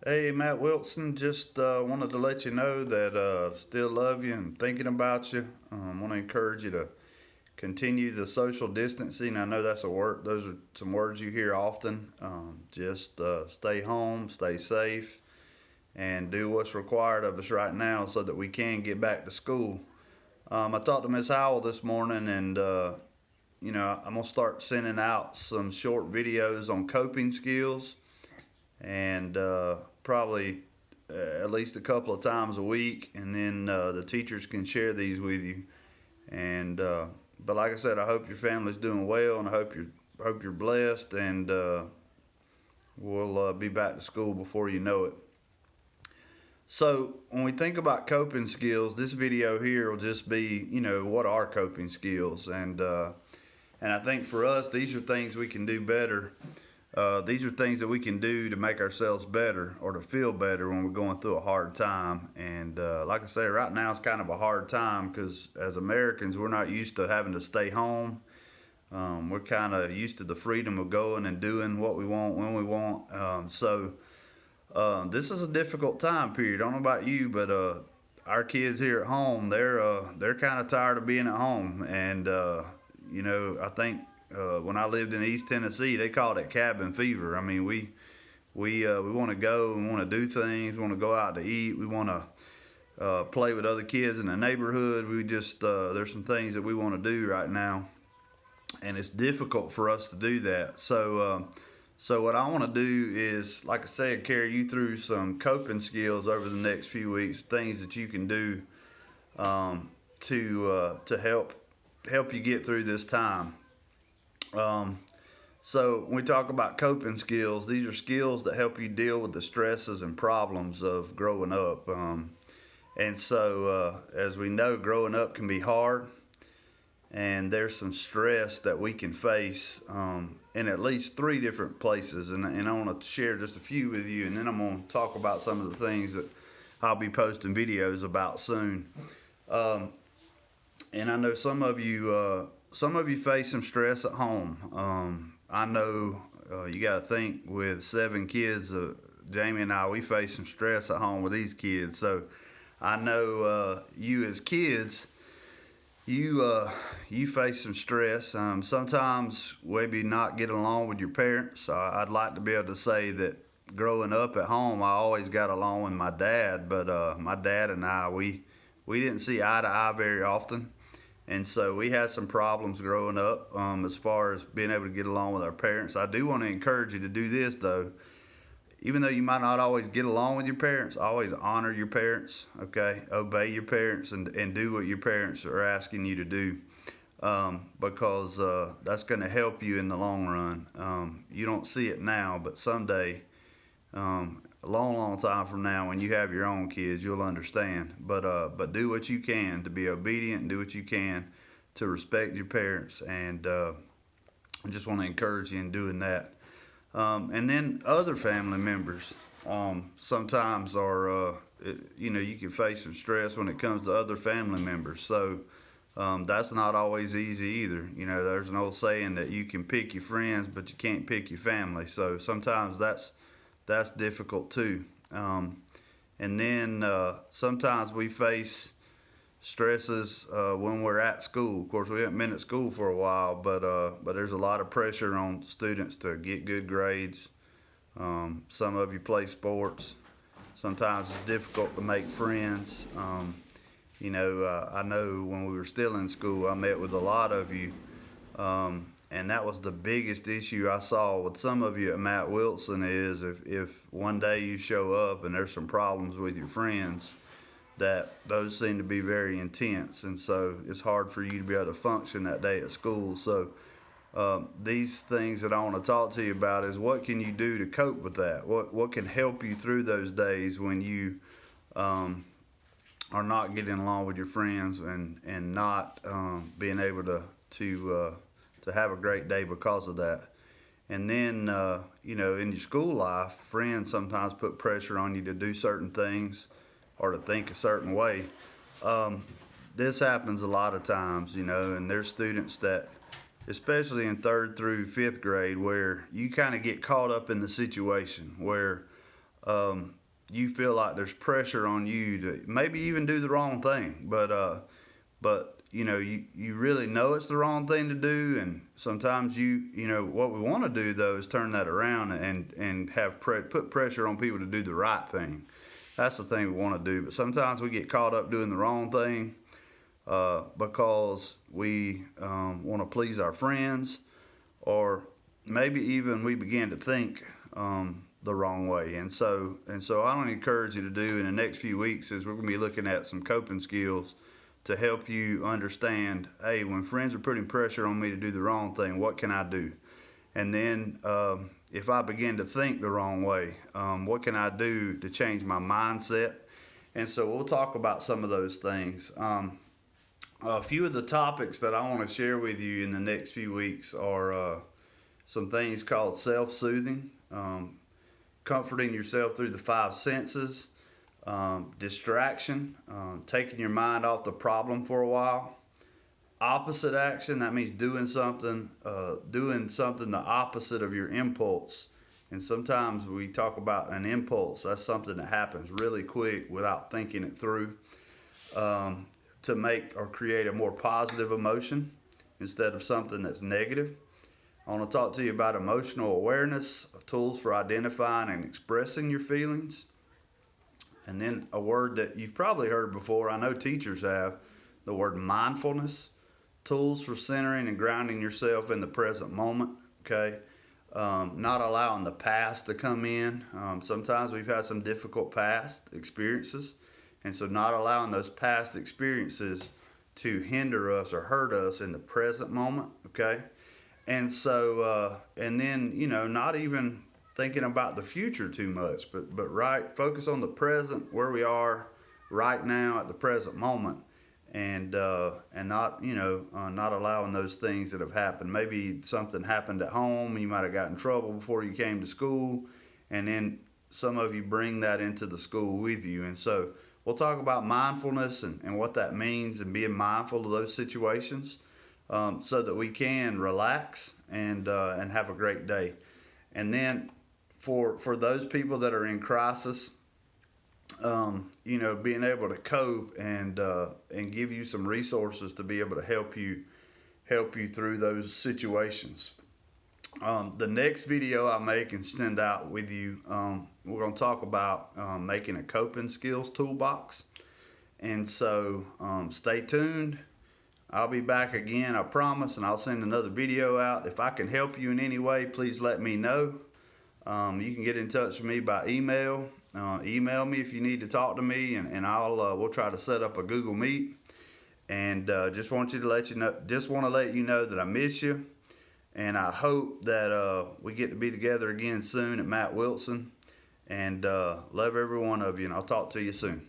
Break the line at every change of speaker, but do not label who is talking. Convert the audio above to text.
Hey, Matt Wilson, just wanted to let you know that still love you and thinking about you. Want to encourage you to continue the social distancing. I know that's a word; those are some words you hear often. Just stay home, stay safe, and do what's required of us right now so that we can get back to school. I talked to Miss Howell this morning, and I'm gonna start sending out some short videos on coping skills and probably at least a couple of times a week, and then the teachers can share these with you. And but like I said, I hope your family's doing well, and I hope you're blessed, and we'll be back to school before you know it. So when we think about coping skills, this video here will just be, what are coping skills, and I think for us, these are things we can do better. These are things that we can do to make ourselves better or to feel better when we're going through a hard time. And like I say, right now it's kind of a hard time because as Americans, we're not used to having to stay home. We're kind of used to the freedom of going and doing what we want when we want. This is a difficult time period. I don't know about you, but our kids here at home, they're kind of tired of being at home, and I think when I lived in East Tennessee, they called it cabin fever. I mean, we want to go and want to do things. We want to go out to eat. We want to play with other kids in the neighborhood. We just there's some things that we want to do right now, and it's difficult for us to do that. So what I want to do is, like I said, carry you through some coping skills over the next few weeks, things that you can do to help you get through this time. Um, so when we talk about coping skills, these are skills that help you deal with the stresses and problems of growing up. As we know, growing up can be hard, and there's some stress that we can face in at least three different places. And I want to share just a few with you, and then I'm going to talk about some of the things that I'll be posting videos about soon. Um, and I know some of you face some stress at home. I know you got to think with 7 kids. Jamie and I, we face some stress at home with these kids. So I know you as kids, you face some stress. Sometimes maybe not getting along with your parents. I'd like to be able to say that growing up at home, I always got along with my dad, but my dad and I, we didn't see eye to eye very often. And so we had some problems growing up as far as being able to get along with our parents. I do want to encourage you to do this, though. Even though you might not always get along with your parents, always honor your parents, okay? Obey your parents and do what your parents are asking you to do, because that's going to help you in the long run. You don't see it now, but someday, a long, long time from now, when you have your own kids, you'll understand. But do what you can to be obedient, and do what you can to respect your parents, and I just want to encourage you in doing that. And then other family members sometimes you can face some stress when it comes to other family members. So that's not always easy either. There's an old saying that you can pick your friends, but you can't pick your family. So sometimes that's difficult too. And then sometimes we face stresses when we're at school. Of course, we haven't been at school for a while, but there's a lot of pressure on students to get good grades. Some of you play sports. Sometimes it's difficult to make friends. I know when we were still in school, I met with a lot of you, and that was the biggest issue I saw with some of you at Matt Wilson is if one day you show up and there's some problems with your friends, that those seem to be very intense, and so it's hard for you to be able to function that day at school. So these things that I want to talk to you about is what can you do to cope with that? What can help you through those days when you are not getting along with your friends and not being able to have a great day because of that. And then in your school life, friends sometimes put pressure on you to do certain things or to think a certain way. This happens a lot of times, and there's students that, especially in 3rd through 5th grade, where you kind of get caught up in the situation where you feel like there's pressure on you to maybe even do the wrong thing, but you really know it's the wrong thing to do, and sometimes what we want to do though is turn that around and have put pressure on people to do the right thing. That's the thing we want to do, but sometimes we get caught up doing the wrong thing because we want to please our friends, or maybe even we begin to think the wrong way. And so I don't encourage you to do in the next few weeks is we're going to be looking at some coping skills to help you understand, hey, when friends are putting pressure on me to do the wrong thing, what can I do? And then if I begin to think the wrong way, what can I do to change my mindset? And so we'll talk about some of those things. A few of the topics that I want to share with you in the next few weeks are some things called self-soothing, comforting yourself through the five senses, distraction, taking your mind off the problem for a while, opposite action, that means doing something the opposite of your impulse. And sometimes we talk about an impulse, that's something that happens really quick without thinking it through, to make or create a more positive emotion instead of something that's negative. I want to talk to you about emotional awareness, tools for identifying and expressing your feelings. And then a word that you've probably heard before, I know teachers have, the word mindfulness, tools for centering and grounding yourself in the present moment, okay? Not allowing the past to come in. Sometimes we've had some difficult past experiences, and so not allowing those past experiences to hinder us or hurt us in the present moment, okay? And so, and then, not even thinking about the future too much, but right, focus on the present, where we are right now at the present moment, and not, not allowing those things that have happened. Maybe something happened at home, you might have got in trouble before you came to school, and then some of you bring that into the school with you. And so we'll talk about mindfulness and what that means and being mindful of those situations. So that we can relax and have a great day. And then for those people that are in crisis, being able to cope and give you some resources to be able to help you through those situations. The next video I make and send out with you, we're going to talk about making a coping skills toolbox. And so stay tuned. I'll be back again, I promise, and I'll send another video out. If I can help you in any way, please let me know. You can get in touch with me by email. Email me if you need to talk to me, and we'll try to set up a Google Meet. And just want to let you know that I miss you, and I hope that we get to be together again soon at Matt Wilson. And love every one of you, and I'll talk to you soon.